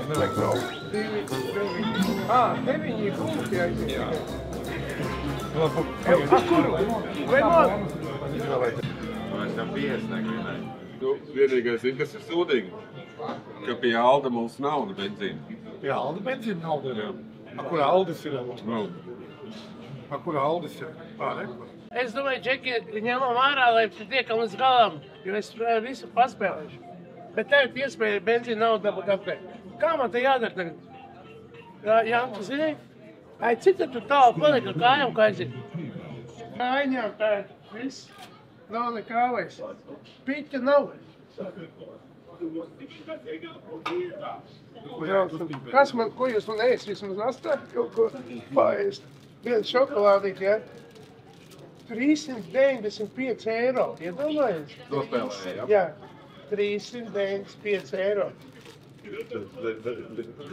mums nevajag braukt. 9 punkti aiziet. Jā. Kuru? Lemonu? Mēs jau 50 negribēju. Vienīgais ir, kas ir sūdīgi, ka pie Alda mums nav benzīna. Pie Alda benzīna nav? Jā. Kur Aldis ir? Kur Aldis ir? Es domāju, Džeki, ņemam ārā, lai tiekam līdz galam, jo es visu paspēlēšu. Bet tev ir iespēja benzīna naudu dabūt apkārt. Kā man te jādara tagad? Jā, tu zini? Ai, cik tad tu tālu palika ar kājām, kā aiziet? Kājņām tā ir viss. Nav nekā vairs. Piķa nav. Kas man, ko jūs man ēst? Vismaz astāt kaut ko paēst. Viens šokolādīt, ja? 395 eiro. Iedomājies? Nospēlēja, jā? Jā, 395 eiro.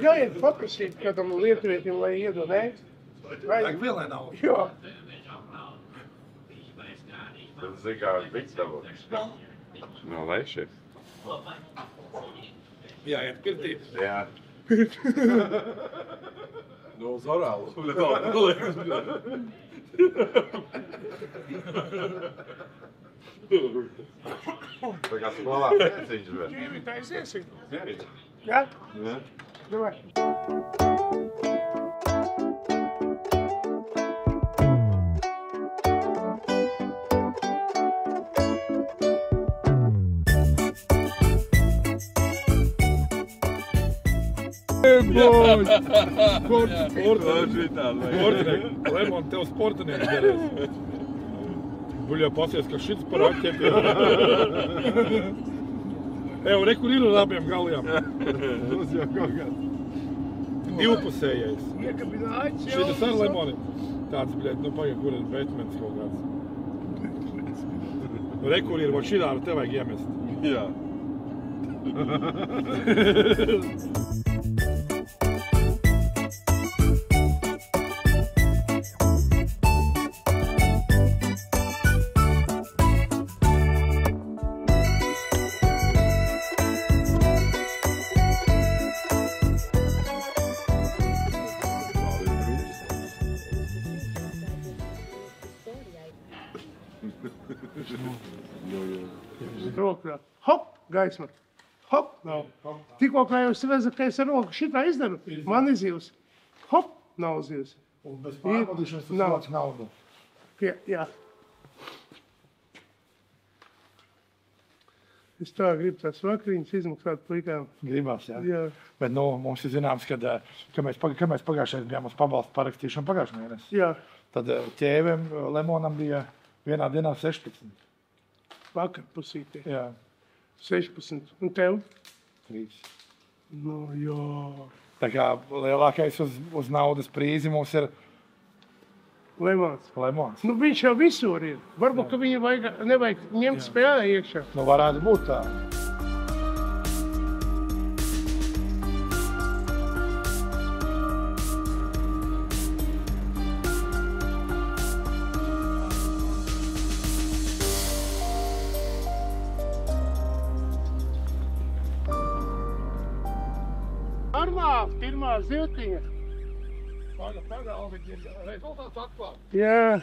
Jāiet paprasīt kādam lietuvietim, lai iedod, ne? Vajag vielai nav. Jā. Tas zin kā viks dabūt. Nav laišies. Jā, iet pirtī. Jā. No uz orālu. Tā kā skolā pēciņš, bet. Ķīvi, tā aiziesim. Jā. Jā? Jā. Davai. Lemon, tev sportinieks derēs. Buļā pasies, ka šits par raķeti. Evo, re, kur ir ar abiem galiem. Tas jau kaut kāds. Divpusējais. Šitas ar lemoni. Tāds, bļēt, nu pagaid, kur ir Batmans kaut kāds. Re, kur ir, vot šitā ar te vajag iemest. Jā. Rokā. Hop, gaisma. Hop, nav. Tikko kā jūs vezat, ka es ar roku šitā izdaru, man ir zivs. Hop, nav zivs. Un bez pārbaudīšanas tas vāc naudu. Jā. Es tā gribu tās vakariņas izmaksāt puikām. Gribās, jā. Jā. Bet, nu, mums ir zināms, ka mēs pagājušajā bijām uz pabalstu parakstīšanu pagājušajā mēnesī. Jā. Tad ķēvem Lemonam bija vienā dienā 16. Vakar pusītī. Jā. 16. Un tev? 3. Nu, jā. Tā kā lielākais uz naudas prīzi mums ir Lemons. Lemons. Nu, viņš jau visur ir. Varbūt, ka viņu nevajag ņemt spēlē iekšā. Nu, varētu būt tā. Pirmā ziltiņa. Paga, rezultāts atklāt. Jā.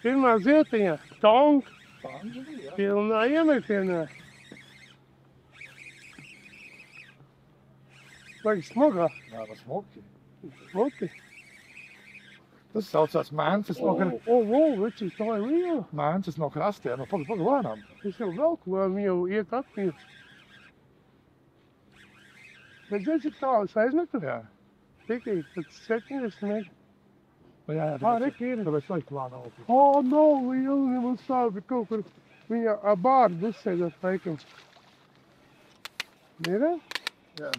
Pirmā ziltiņa. Tong. Pilnā iemetienā. Vajag smogā. Jā, tas smuki. Smuki. Tas saucās mēnces no krastiem. Vecīs, tā ir liela. Mēnces no krastiem. Nu, paga lēnām. Es jau velku, lai viņi jau iet atpīr. Bet zini, cik tālu es aizmetu? Jā. Tikai tad 70 metri. Jā, reki ir. Tāpēc vajag plānu. Nav liela, nemaz tā, bet kaut kur viņa bārdu uzsēdot laikam. Ir? Jā.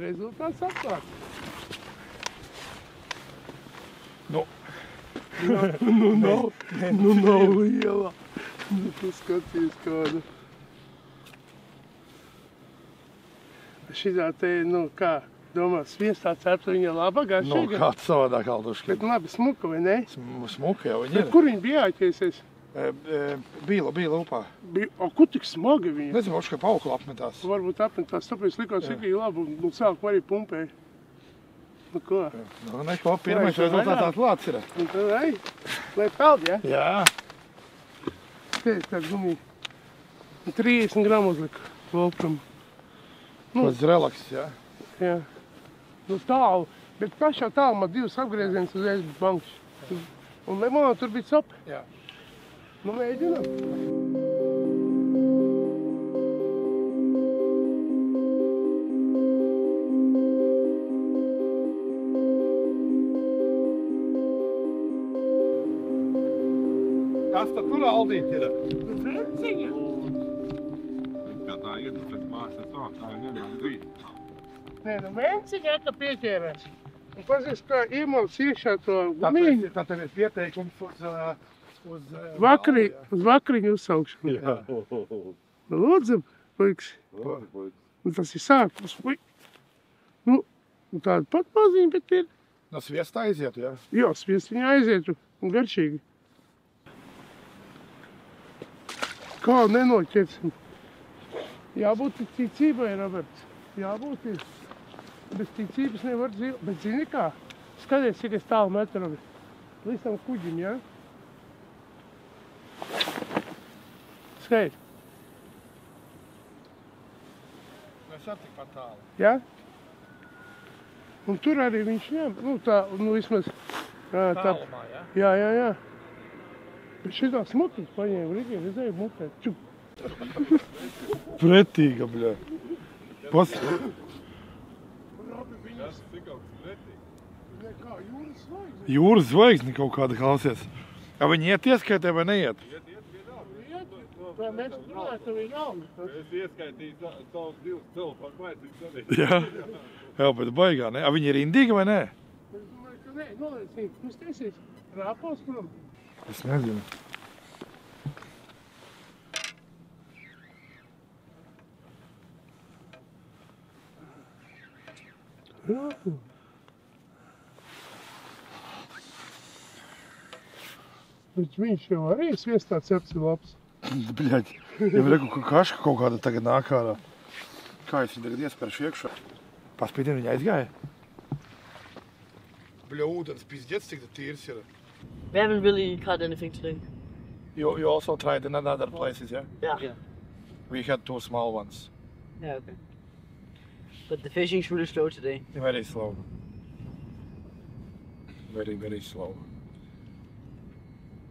Rezultāts atklāt. Nav liela. Tu skaties kādu. Šitā te, kā, Domā, sviestā cepta viņa laba, Nu, garšīga. kāds savādāk Alduški. Bet labi smuka, vai ne? Smuka jau viņa Bet ir. kur viņa bija jāķiesies? Bija upā. O, kur tik smagi viņa? Nezinu, ka pa auklu apmetās. Varbūt apmetās, tāpēc likās ikīgi labi, un sākumā arī pumpēja. Nu ko? Nu, neko, pirmais rezultātā klāts ir. Un tad ej, lai peld, ja? Jā. Teic, tā gumija. 30 gramu uzlika volpram. Tas relaks, jā. Jā. Nu tālu, bet pašā tālumā 2 apgriezienus uz Ēzbas bankas. Un limonā tur bija sopa. Jā. Nu mēģinām. Kas tad tur Aldīt ir? Venciņa. Kā tā ir, tas mākslas sāk, tā ir vienmēr rīt. Nē, nu venciņa eka pieķērās. Un pazies, kā iemals iekšā to gumiju. Tā tev ir pieteikums uz Uz vakariņu uzsaukšanu. Jā. Lūdzu, puikas. Un tas ir sākums. Nu, tāda pat maziņa, bet ir. No sviestā aizietu, jā. Jā, sviestiņā aizietu un garšīgi. Kā nenoķersim? Jābūt ticībai, Roberts. Jābūt ir. Bez ticības nevar dzīvot. Bet zini kā? Skaties, cik es tālu metu, Roberts. Līdz tam kuģim, jā? Skaidri. Mēs ar tikpat tālu. Jā? Un tur arī viņš ņem. Nu tā, nu vismaz. Tā. Tālumā, jā. Jā. Bet šitā smukas paņēma, Rīgi, redzēju mutē. Čup. Pretīga, bļā. Kā jūras zvaigzne. Jūras zvaigzni kaut kāda klausies. Ja viņi iet ieskaitē vai neiet? Vai mēs runājam, viņi nav. Es ieskaitīju savus 2 cilvēku maicības arī. Jā. Jā, bet baigā, ne? A viņi ir indīgi vai nē? Es domāju, ka nē, noliecīgi. Jūs tiesies rāpos prom. Es nezinu. Rāpos. Bet viņš jau arī sviestā cepts ir labs. Bļaļ, jau reku, ka kaška kaut kāda tagad nāk ārā. Kā es viņu tagad iespēršu iekšā? Paspīdien viņa aizgāja? Bļa, ūdens pizdiets, cik tā tīrs ir. We haven't really caught anything today. You also tried in other places, yeah? Yeah. We had 2 small ones. Yeah, okay. But the fishing's really slow today. Very slow. Very, very slow.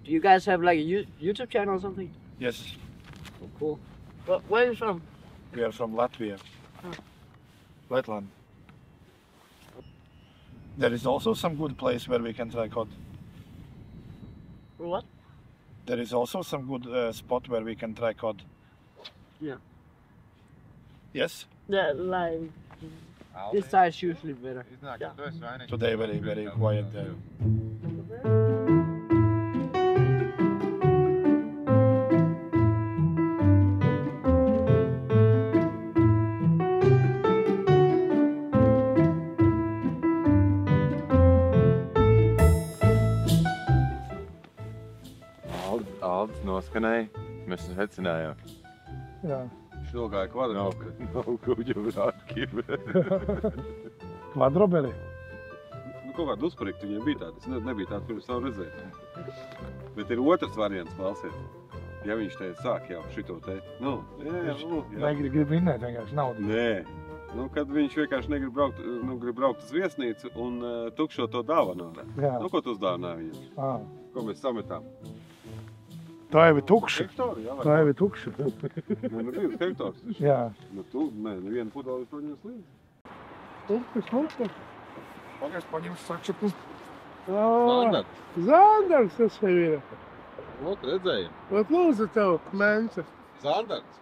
Do you guys have like a YouTube channel or something? Yes, Oh, cool. Where are you from? we are from Latvia. Oh. Letland. There is also some good place where we can try cod. What? There is also some good spot where we can try cod. Yeah. Yes? Yeah, like this side's usually better. Yeah. Today very, very quiet there. Aldis noskanēja, mēs secinājām. Jā. Viņš nogāja kvadrātu, nav kuģu vrātki. Kvadrobeli? Nu, kaut kādu uzpariktu viņiem bija tāda, tas nebija tāda, kur es savu redzēju. Bet ir otrs variants, klausiet. Ja viņš te sāk jau šito te, nu, jā. Grib vinnēt vienkārši naudu. Nē, nu, kad viņš vienkārši negrib braukt uz viesnīcu un tukšo to dāvanu. Jā. Nu, ko tu uzdāvināji viņam? Ko mēs sametām? Tā jau ir tukša. Hektāri, jā, vai? Tā jau ir tukša. Nē, nu, 2 hektārs. Jā. Nu, nevienu pudali es paņems līdzi. Smukas. Pagaies paņems sakšapu. Zandars tas jau ir. Lūk, redzējām. Vat lūdzu tev, Mence. Zandarts.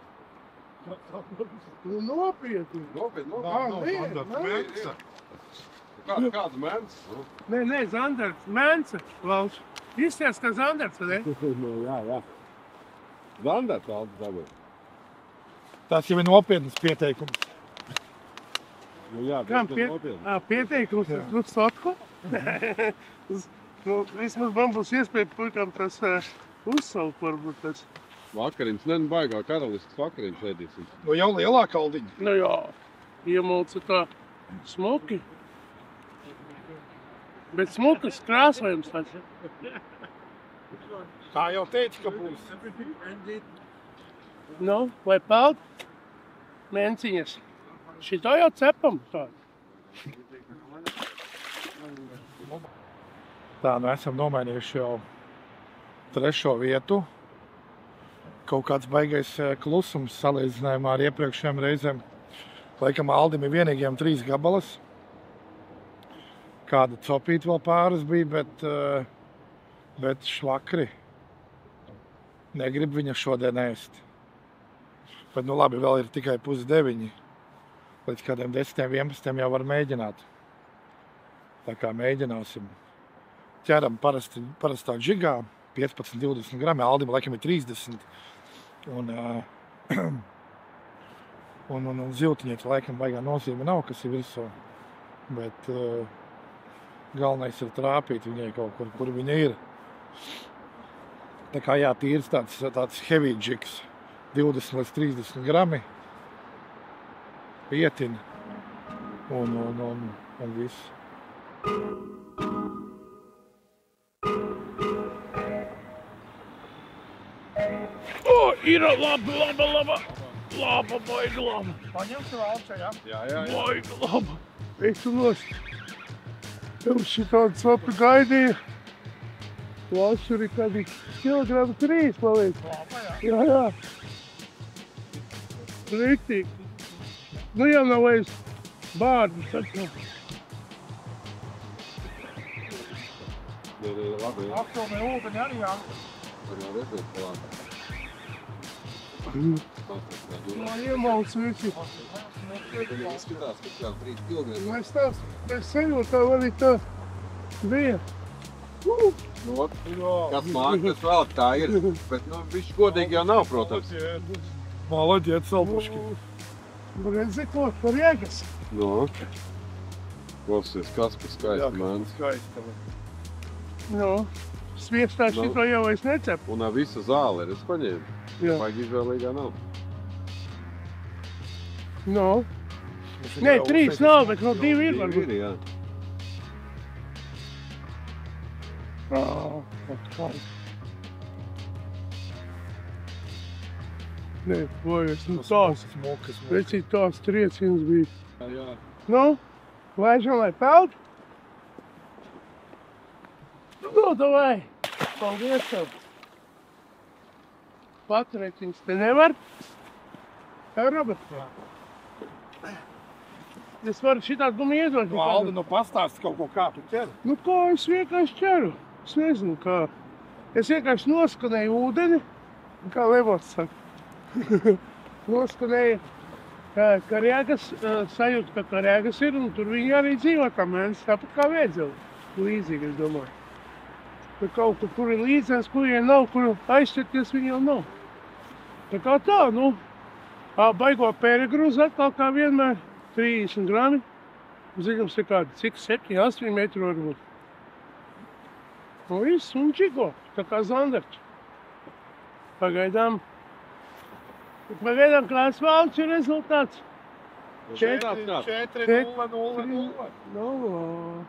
Nu, nopietni. Mence. Kāda mēnes? Nē, Zandarts. Mence, valsts. Izties, ka Zandarts, vai ne? Jā. Zandarts, Aldis dabūja. Tas jau ir nopietnas pieteikums. Nu jā, Kam tas nopietni. pieteikums uz sotku? Nu, vismaz man būs iespēja puikām tas uzsaukt varbūt tas. Vakariņas, baigā karalistas vakariņas ēdīsim. No jau lielā kaldiņa. Nu jā, iemulca tā smuki. Bet smukas krāsojums tāds. Tā jau teica, ka būs. Nu, vai peld menciņas. Šito jau cepam tādu. Tā, nu esam nomainījuši jau 3. vietu. Kaut kāds baigais klusums salīdzinājumā ar iepriekšējām reizēm. Laikam Aldim ir vienīgiem 3 gabalas. Kāda copīta vēl pāris bija, bet švakri. Negrib viņa šodien ēst. Bet nu labi, vēl ir tikai 8:30. Līdz kādiem 10, 11 jau var mēģināt. Tā kā mēģināsim. Ķeram parastā džigā, 15-20 grami, Aldim laikam ir 30. Un ziltiņieti laikam baigā nozīme nav, kas ir virsū. Bet galvenais ir trāpīt viņai kaut kur viņa ir. Tā kā jā, tīrs tāds heavy džigs, 20 līdz 30 grami. Pietina un viss. O, ir laba, baigi laba. Paņemsi valčā, jā? Jā. Baigi laba. Eitu nost. Tev šitādu sopi gaidīju. Valšur ir kādi kilogramu 3, palīdz. Jā. Riktīgi. Nu jau nav vairs bārdus taču. Labi. Apsilmē ūdeņi arī, jā. Tur jau redzēt plānu. No iemauc visi. Viņam izskatās, ka kā 3 kilogrami. Mēs sajūtām arī tā bija. Kas māk, tas vēl tā ir. Bet, viņš godīgi jau nav, protams. Молодец, Albuški. Redzi, ko par jēgas. Klausies, kas pa skaisti mēnes. Skaista. Sviestā šito jau es necepu. Un visa zāle ir, es paņēmu. Jā. Baigi izvēlīgā nav. Nē, 3 nav, bet vēl 2 ir varbūt. Jā. Nē, bojas, tās. Vecīt tās trieciens bija. Jā. Laižam, lai peld? Davai. Paldies tev. Paturētiņas te nevar? Tev, Robert? Es varu šitā gumi iedot. Aldi, pastāsti kaut ko, kā tu ķeri? Kā es vienkārši ķeru? Es nezinu, kā. Es vienkārši noskanēju ūdeni, kā Levots saka. Noskanēju karjāgas, sajūtu, ka karjāgas ir, un tur viņi arī dzīvo kā mēnesis, tāpat kā Vēdzeli. Līdzīgi, es domāju. Ka kaut kur ir līdzens, kuriem nav, kur aizšķirties viņi jau nav. Tā kā tā, baigo pēregrūzu atkal kā vienmēr, 30 grami. Zinām, ir kādi, cik 7-8 metri varbūt. Un viss, un džigo, tā kā zandarķi. Pagaidām kāds valds ir rezultāts. 4-0-0-0.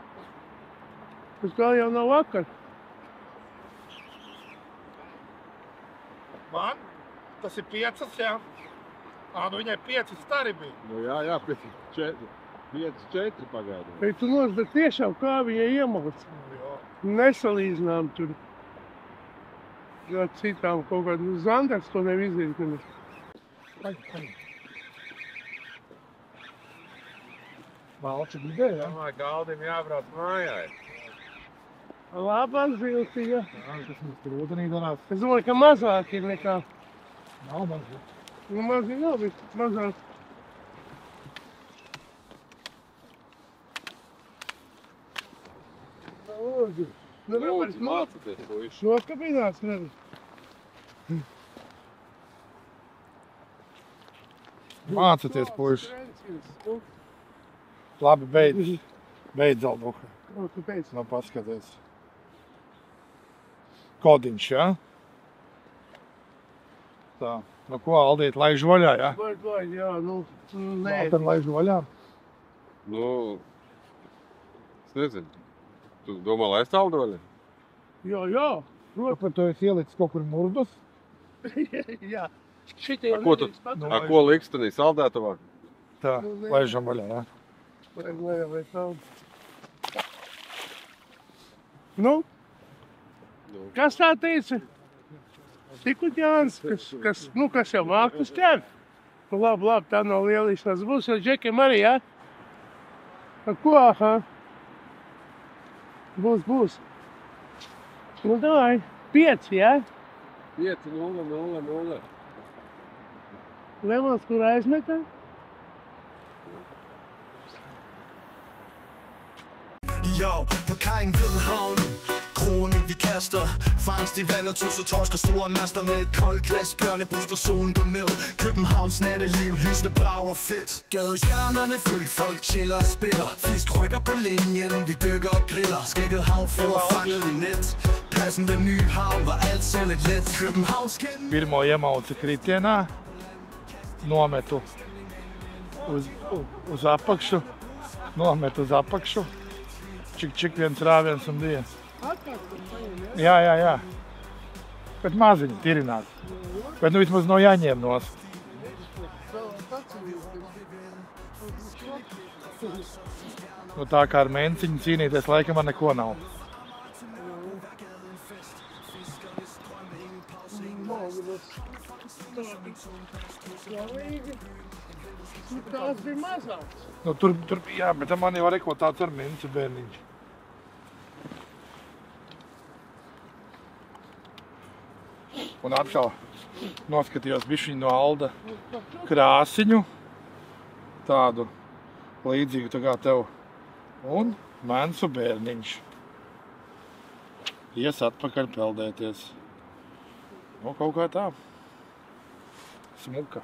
Tas vēl jau nav vakar. Man? Tas ir 5, jā? Viņai 5 stari bija. Jā, 5-4 pagaidām. Vai tu bet tiešām kā viņa iemauc? Nesalīdzinām tur. Jā, citām kaut kādu zandars to nevizdīt nemaz. Valča bija, jā? Domāju, ka Aldim jābrauc mājai. Labā ziltiņa. Tas mums tur ūdenī darās. Es domāju, ka mazāk ir nekā. Nav mazāk. Mazāk nav, bet mazāk. Mācāties, puiši. Noskapīnās, redzi. Mācāties, puiši. Labi, beidz Alduha. Kāpēc? Nu, paskaties. Kodiņš, jā? Tā. Nu, ko, Aldīt, laiž vaļā, jā? Vai, jā, nu, nē. Tad laiž vaļā. Nu, es nezinu. Tu domā, lai es tālu vaļā? Jā. Kāpēc tu esi ielicis kaut kur murdus? Jā. Šitie Ko tu, ko liks tanī saldētavā? Tā, laižam vaļā, jā. Vai tā. Nu, kas tā teica? Tikut Jānis, kas jau māk uz ķer. Nu, labi, tā nav lielīšanās. Būs jau džekiem arī, jā? Ko, aha? Būs. Nu, davai, 5, jā? 5-0-0-0. Lemons, kur aizmetā? Jo, på kajen ved havnen Kronen vi kaster Fangst i vandet, tusser, torsk og store master Med et koldt glas, bjørnebuster, solen går ned Københavns natteliv, lysende brag og fedt Gadehjørnerne fyldt, folk chiller og spiller Fisk rykker på linjen, vi dykker og griller Skækket hav, får fanget i net Pladsen ved Nyhav, var alt selv et let Københavns kendt Pirmo iemauci kritienā, nometu uz apakšu, čik viens rāviens un bija. Jā. Bet maziņi tirināt. Bet nu vismaz no jāņem nost. Nu tā kā ar menciņu cīnīties laikam man neko nav. Tās bija mazāks. Nu tur jā, bet man jau arī ko tāds ar menci bērniņš. Un atkal noskatījos bišķiņu no Alda krāsiņu. Tādu līdzīgu tā kā tev. Un mensu bērniņš. Ies atpakaļ peldēties. Nu, kaut kā tā. Smuka.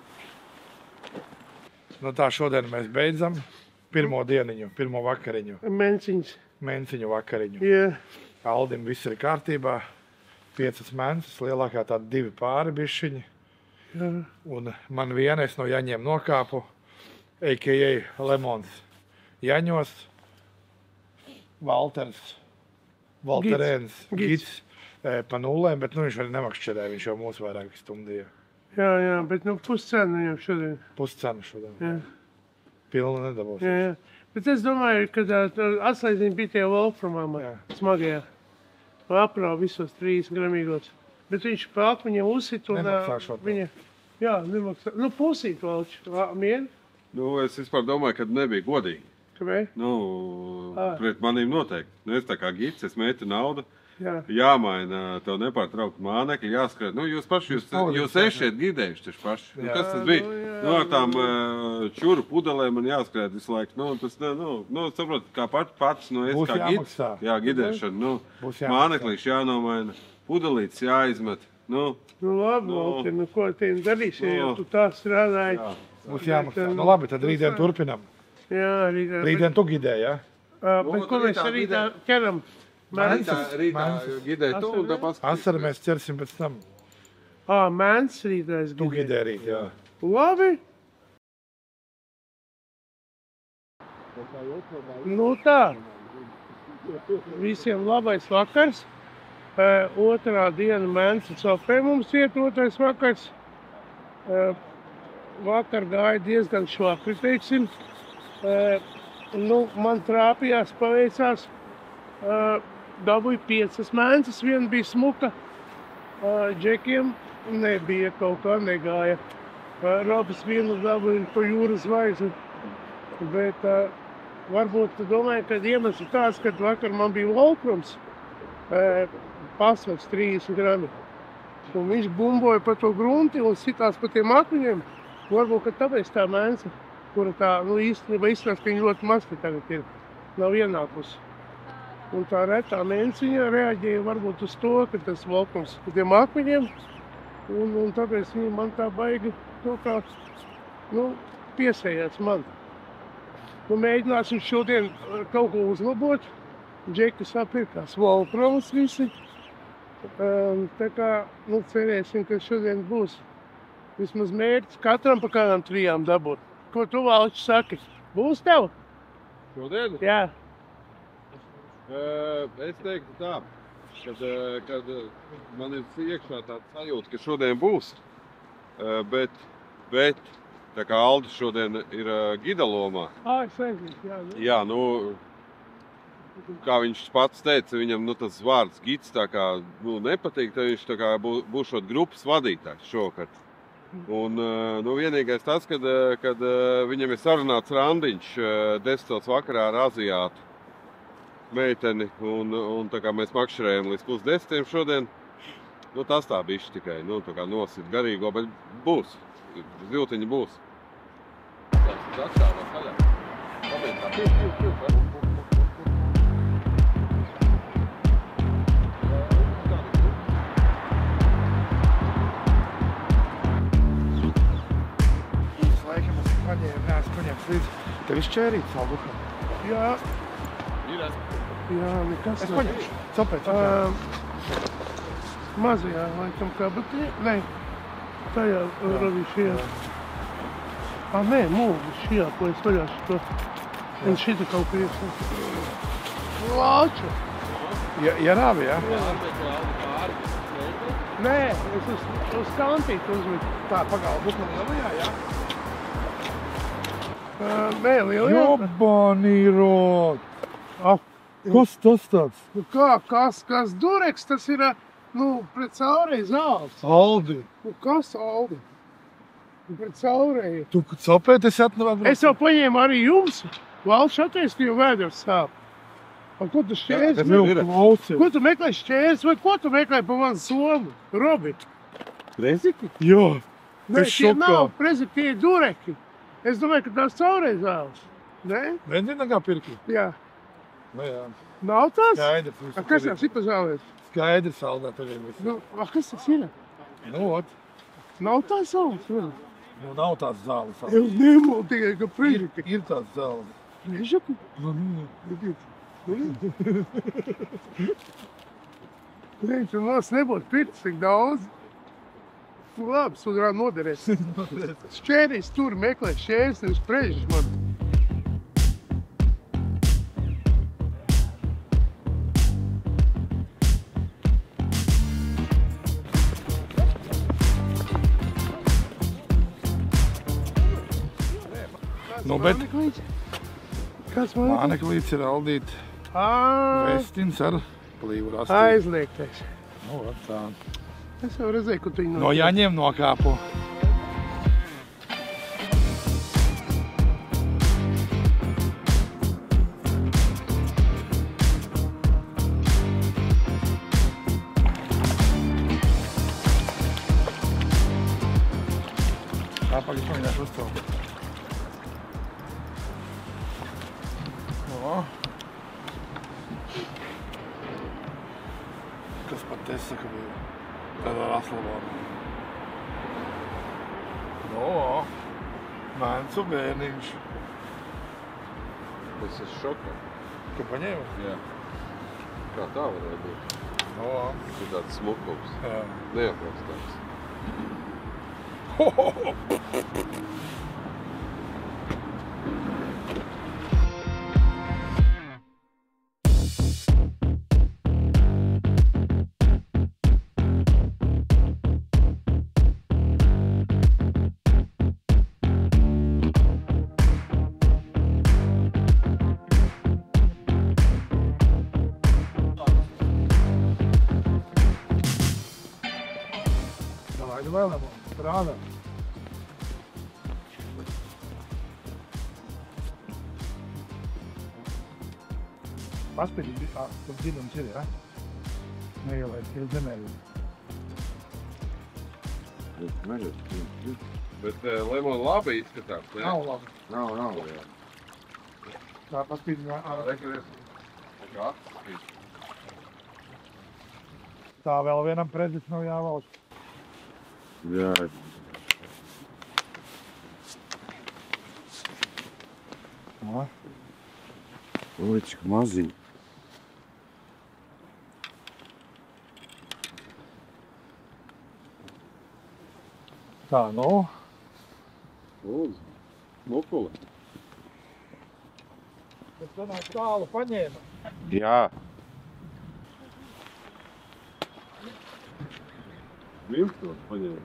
Nu tā, šodien mēs beidzam pirmo dieniņu, pirmo vakariņu. Menciņu vakariņu. Jā. Aldim viss ir kārtībā. 5 mences, lielākā tāda 2 pāri bišķiņi. Jā. Un man viena, es no Jaņiem nokāpu, a.k.a. Lemons Jaņos. Valterēns, Gits pa nulēm, bet nu viņš arī nemakšķerē, viņš jau mūs vairāk stundīja. Jā, bet nu puscenu jau šodien. Puscenu šodien. Jā. Pilnu nedabūs. Jā. Bet es domāju, ka atslēdziņi bija tie Wolframā smagajā. Aprā visos 3 gramīgos. Bet viņš pa akmeņiem uzsit un viņa... Jā, nemaksā. Nu, pusīt valči. Mien? Nu, es vispār domāju, ka nebija godīgi. Kāpēc? Nu, pret manīm noteikti. Nu, es tā kā Gits, es mētu naudu. Jā. Jāmaina tev nepārtraukt mānekļi, jāskrēt. Nu, jūs ešiet gidējuši taču paši. Nu, kas tas bija? Nu, ar tām čuru pudelēm man jāskrēt visu laiku. Nu, tas, saprot, kā pats, nu, es kā Gits. Jā, gidēšana. Nu, māneklīši jānomaina, pudelītes jāizmet. Nu, labi, Valter, nu, ko tiem darīsi, ja tu tā strādāji? Būs jāmaksā. Nu, labi, tad rītdien turpinam. Jā, rītdien. Rītdien tu gidē, jā? Bet ko mēs rītā ķeram? Rītā gidēji tu un tāpēc... Asaru mēs ķersim pēc tam. Mēns rītā es Tu gidē rīt, jā. Labi. Nu tā. Visiem labais vakars. Otrā diena Mēnsa sopē mums iet, otrais vakars. Vakar gāja diezgan švakri, teiksim. Nu, man trāpījās, paveicās. Dabūju 5 mēnesis, viena bija smuka, džekiem nebija, kaut kā negāja. Robis vienu dabūju pa jūras zvaigzni, bet varbūt domāju, ka iemesls tāds, ka vakar man bija Volkrums, pasvars 30 grami. Un viņš bumboja pa to grunti un sitās pa tiem akmeņiem. Varbūt, ka tāpēc tā mēnesa, kura tā, nu īstenībā izskatās, ka viņa ļoti masti tagad ir, nav ienākusi. Un tā retā menciņa reaģēja varbūt uz to, ka tas Volkrums pa tiem akmeņiem, un tāpēc viņa man tā baigi to kā, nu, piesējās man. Nu, mēģināsim šodien kaut ko uzlabot. Džeki sapirkās Voltromus visi. Tā kā, nu, cerēsim, ka šodien būs vismaz mērķis katram pa kādām 3 dabūt. Ko tu, Valči, saki? Būs tev? Šodien? Jā. Es teiktu tā, kad man ir iekšā tāds sajūta, ka šodien būs, bet tā kā Aldis šodien ir gida lomā. Es aizvīšu, jā. Jā, nu, kā viņš pats teica, viņam tas vārds gids tā kā nepatīk, tad viņš tā kā būšot grupas vadītājs šovakar. Un vienīgais tas, kad viņam ir sarunāts randiņš 10. vakarā ar aziātu meiteni, un tā kā mēs makšķerējam līdz 9:30 šodien, tas tā bišķi tikai, tā kā nosit garīgo, bet būs, ziltiņi būs. Tas atšā vai kaļā? Tev ir šķērīts albuha? Jā. Ir. Jā, nekas. Es paņemšu. Copēt. Mazajā, laikam, kabatī. Nē, tajā ravī šajā. Nē, mūži šajā, ko es vaļāšu to. Un šita kaut kā iesaka. Lāču. Ja rāvi, jā? Nē, es uz kantīti uzmetu. Tā, pagāla, būs man lielajā, jā? Nē, lielajā. Jobanīrot! Kas tas tāds? Nu kā, kas dureks, tas ir, pret caurēju zāles. Aldi! Nu kas, Aldi? Pret caurēju. Tu copēt, es atnevēju. Es jau paņēmu arī jums. Valsts attaistīju vēders sāp. Ko tu šķērs? Ko tu meklē šķērs vai ko tu meklē pa manu somu? Robit. Preziki? Jā. Nē, Es tie šokā. nav preziki, tie ir dureki. Es domāju, ka tās caurēju zāles. Nē? Benzina kā pirkli? Jā. Nu jā. Nav tās? Skaidrs. Kas tās ir pa zālēs? Skaidrs saldā tev ir viss. Kas tas ir? Nu, ot. Nav tās zāles? Nu, nav tās zāles. Es nemūlu tikai, ka preziki. Ir tās zāles. Nežaku? Nē, tu nāc nebūtu pirts tik daudz. Nu labi, sudrā noderēs. Šķēris tur meklē šķēris, nevis prežis man. Nu, bet Kas man? Māneklīts ir aldīt vestins ar plīvu rasti. Aizliegtais. Nu, ot tā. Es jau redzēju, ka tu viņu No Jaņiem nokāpu. Tā pagaļ pamēģināšu uzcelt. Kas pat es saka bija? Tādā raslavāna. Mēncu bērniņš. Es esmu šokā. Tu paņēmi? Jā. Kā tā varēja būt? Tas ir tāds smukums. Jā. Neaprakstāms. Давай, strādā. Paspēdīt, tur dziļums ir, ja? Neielaid, ir zemēļi. Bet lemon labi izskatās, ne? Nav labi. Nav, jā. Tā paspēdīt ārā. Tā vēl vienam prezits nav jāvalš. Jā. Lička maziņa. Tā, nu. Lūdzu, mupuli. Bet sanāk tālu paņēma. Jā. Vilkstot paņēma.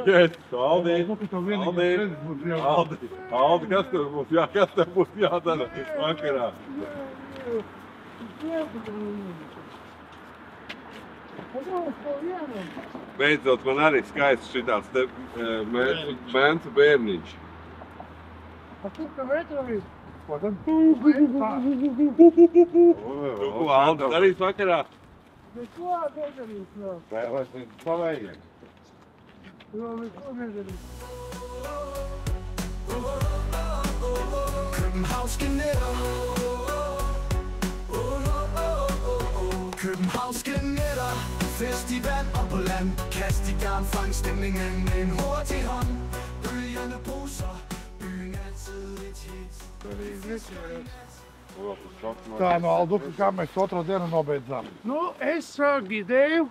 Yes, Aldi, kas tev būs jādara vakarā? Beidzot, man arī skaists šitāds te mēncu bērniņš. Kur ka vetrojis? Ko tad? Tu, Aldi, darīs vakarā? Bet ko nedarīs? Vēlēs pavējiet. Vēl neko nedarīs. Københavnske nætter. Københavnske nætter. Festival og på land. Kast i garn, fang stemningen med en hurtig hånd. Bølgerne bruser. Byen altid lidt hit. Tā, no Alduka, kā mēs otro dienu nobeidzām. Nu, es gidēju.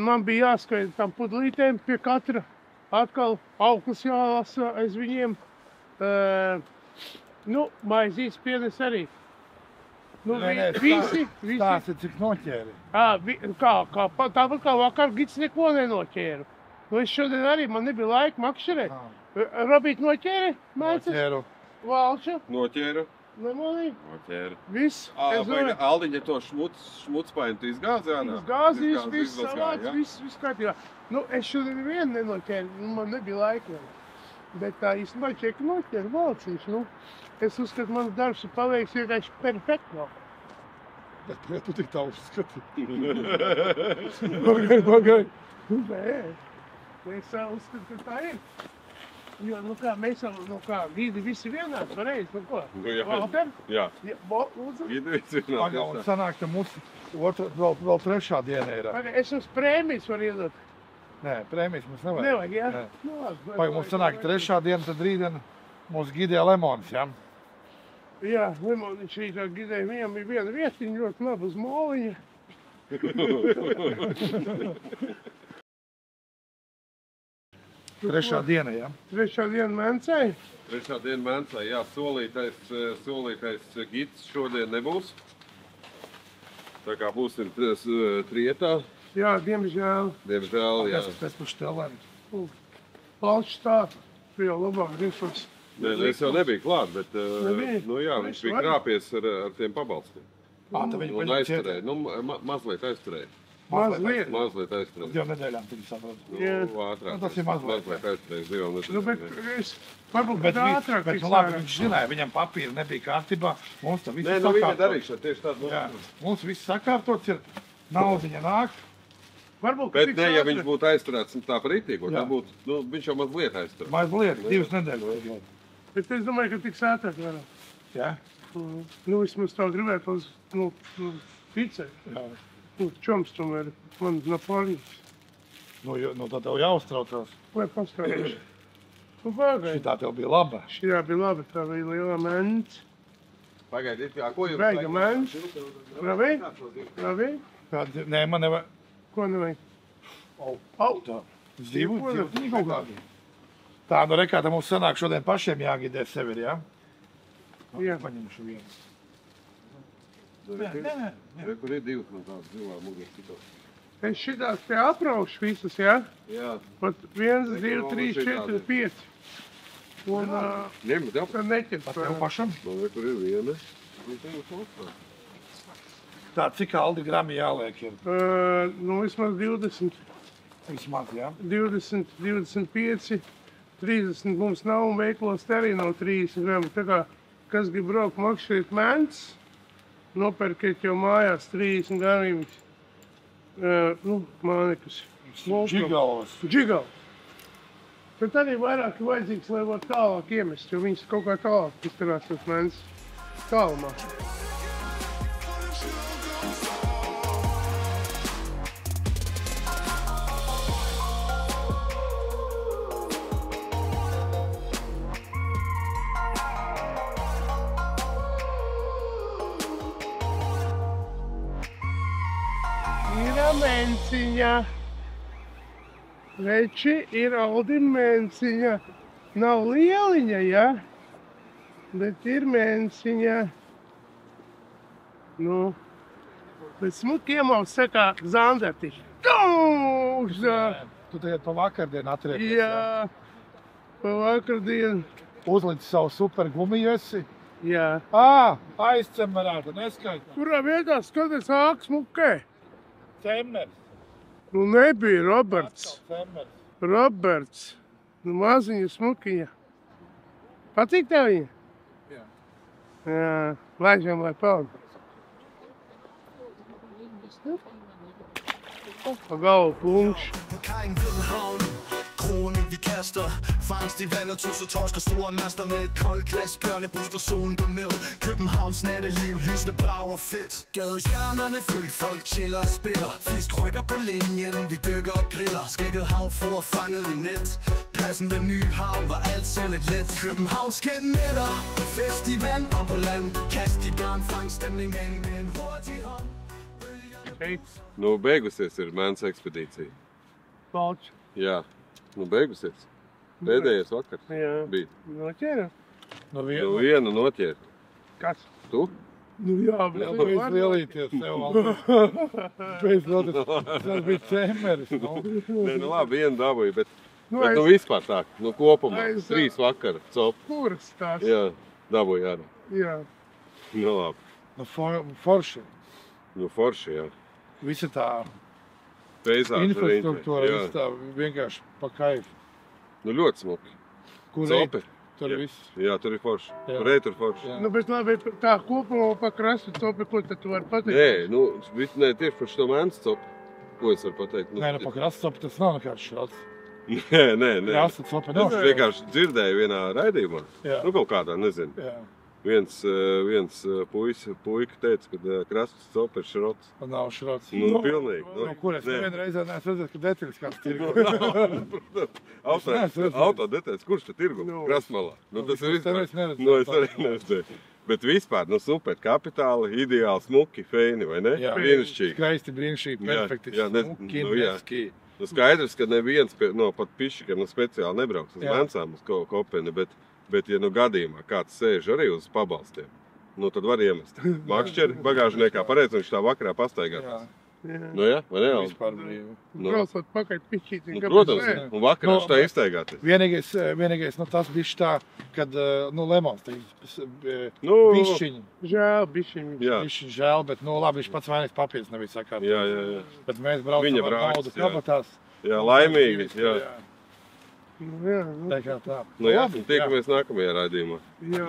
Man bija jāskaita tam pudlītēm pie katra. Atkal auklis jālasa aiz viņiem. Nu, maizītes pienes arī. Nu, visi. Stāsti, cik noķēri. Tāpat kā vakar gids neko nenoķēru. Nu, es šodien arī, man nebija laika makšķerēt. Robīt noķēri? Noķēru. Valča? Noķēru. Lemonī? Noķēru. Viss. Aldiņa to šmucpainu tu izgāzi ādā? Izgāzījis, viss savāds, viss kārtībā. Nu, es šodien vienu nenoķēru, man nebija laika. Bet tā īstenībā čeka noķēru valcīšu. Nu, es uzskatu, mans darbs ir paveiks vienkārši perfekto. Bet tu tik tā uzskati. Pagai. Nē, es uzskatu, ka tā ir. Jo, nu kā, mēs jau, gidi visi vienāds, pareizi, nu ko? Valter? Jā. Lūdzu. Gidi visi vienāds. Paga, un sanāk, ka mums vēl trešā diena ir. Pagai, es uz prēmijas varu iedot. Nē, prēmijas mums nevajag. Nevajag, jā? Nē. Nu, labi. Paga, mums sanāk, trešā diena, tad rītdien mums gidēja lemons, jā? Jā, lemoniņš rītā gidēja, viņam ir viena vietiņa, ļoti laba uz moliņa. Trešā diena, jā? Trešā diena Mencei. Trešā diena Mencei, jā, solītais gids šodien nebūs. Tā kā būsim trietā. Jā, diemžēl. Diemžēl, jā. Es pēc puštelēm. Palčs tā, tu jau labāk resursi. Nē, es jau nebiju klāt, bet, Nebija? nu jā, viņš bija krāpies ar tiem pabalstiem. Tad viņi Un aizturēja, nu, mazliet aizturēja. Mazliet. Mazliet aizturēja. Jau nedēļām tad sapratu. Jā. Nu, ātrāk. Nu, tas ir mazliet. Mazliet aizturēja, divām Nu, nedēļām. bet es varbūt Bet, ātrāk bet tiks nu, labi, ārā. viņš zināja, viņam papīri nebija kārtībā. Mums tam viss Nē, nu viņa darīšana tieši tāda. Jā, mums viss sakārtots ir, naudiņa nāk. Varbūt Bet tiks ne, ja ātrāk. viņš būtu aizturēts tā par rītīgo, Jā. tad būtu, nu, viņš jau mazliet aizturēts. Mazliet, 2 nedēļas. Bet es domāju, ka tiks ātrāk varētu. Jā? Nu, vismaz tā gribētu uz, ticēt. Jā. Nu, čoms tomēr, man Napoleons. Nu, tad tev jāuztraucās. Lai pastrādāšu. Nu, pagaid. Šitā tev bija laba. Šī bija labi, tā bija liela mence. Pagaidiet, jā, ko jums Veiga mence. Ravī? Ravī? Nē, man nevajag. Ko nevajag? Tā. Dzīvot kaut kādi. Tā, nu rekā, tā mums sanāk šodien pašiem jāgidē sevi, jā? Jā. Paņemšu vienu. Nē. Kur ir divas man tādas zilā mugas citos. Es šitās te apraušu visas, jā? Jā. Pat 1, 2, 3, 4, 5. Un Ņem, tev. tad neķers. Pat tev pašam? Man vai kur ir viena? Tā, cik aldi grami jāliek ir? Nu, vismaz 20. Vismaz, jā. 20, 25, 30 mums nav un veiklos te arī nav 30 grami. Tā kā, kas grib braukt makšķīt mēnces, nopērkiet jau mājās 30 gramīgus, mānekus. Džigalas. Džigalas. Bet arī vairāk ir vajadzīgs, lai var tālāk iemest, jo viņas kaut kā tālāk izturās tos mēnesis tālumā. Ir menciņa. Veči ir Aldi menciņa. Nav lieliņa, ja? Bet ir menciņa. Nu, bet smuki iemaus sakā zandarti. Tūžā! Tu tagad pa vakardienu atriepies, Jā, pa vakardienu. Uzlici savu super gumiju esi. Jā. Aizcemerāta, neskaitā. Kurā vietā skaties āks mukē? Cemers. Nu nebija Roberts. Cemers. Roberts. Nu maziņa smukiņa. Patīk tev viņa? Jā. Jā, laižam, lai pelna. Pa galvu punkš. Kajen ved havnen, kronen vi kaster. Fangst i vandet, tusser, torsker, store master. Med et koldt glas, bjørne, booster, solen går ned. Københavns natteliv, lysende brag og fedt. Gadestjernerne følger folk, chiller og spiller. Fisk rykker på linjen, vi dykker og griller. Skækket havfruer fanget i net. Pladsen ved Nyhavn, hvor alt ser lidt let. Københavnske nætter, fest i vand og på land. Kast i garn, fang stemning med en hurtig hånd. Nu, beigusies ir mēnes ekspedīcija. Balč. Jā, nu beigusies. Pēdējais vakars Jā. bija. Noķēra? Nu, Nu, vienu noķēri. Kas? Tu? Nu jā, bet Bez lielīties tev vēl. Bez lielīties. Tas bija cemeris. Nē, nu labi, vienu dabūju, bet es- nu vispār tā, nu kopumā, Es- 3 vakara, cop. Kuras tās? Jā, dabūju arī. Jā. Nu labi, Nu, forši. nu forši, jā. Visa tā Peizāža infrastruktūra, riņķi, viss tā vienkārši pa kaifu. Nu ļoti smuki. Kur Copi. eit, tur Jā. viss. Jā, tur ir forši. Jā. Tur ej, tur forši. Jā. Nu, bet labi, tā kopumā pa krastu copi, ko tad tu vari pateikt? Nē, nu, nē, tieši par šo mēnesi copu. Ko es varu pateikt? Nē, nu pa krastu copi tas nav nekāds šāds. Nē. Krastu copi Es nav. vienkārši dzirdēju vienā raidījumā. Jā. Nu, kaut kādā, nezinu. Jā. Viens puika teica, ka krastas copa ir šrots. Un nav šāds. Nu, pilnīgi. No kur es Nē. nevienu reizē neesmu redzējis, ka detaļas kāds tirgo. Auto detaļas, kurš te tirgo? Nu. Krasmalā. Nu, tas ir Tev vispār. es neredzēju. Nu, es arī neredzēju. Bet vispār, nu, super kapitāli, ideāli smuki, feini, vai ne? Jā. Brīnišķīgi. Skaisti, brīnišķīgi, Jā, perfekti. jā, ne- Smuki, nu, jā. neski. Nu, skaidrs, ka neviens no pat pišķi, nu, speciāli nebrauks uz Jā. Mencām, uz Kopeni, bet, ja nu gadījumā kāds sēž arī uz pabalstiem, nu, tad var iemest. Makšķeri bagāžniekā pareizi, viņš tā vakarā pastaigā. Jā, Nu, jā, vai ne? Aldi? vispār brīvi. Nu, Braucot pakaļ pišķītī. nu, protams, un vakarā Nu, šitā iztaigāties. Vienīgais, nu, tas bija tā, kad, nu, lemons, Nu, bišķiņi, Žēl, bišķiņ. jā, bišķiņi žēl, bet, nu, labi, viņš pats vainīgs papīrs nebija sakārt. jā. Bet mēs braucam Viņa ar brāķis, naudu jā. kabatās. Jā, laimīgi, jā. Nu, jā, nu, Tā kā tā. Nu, jā, Labi, tiekamies nākamajā raidījumā. jā.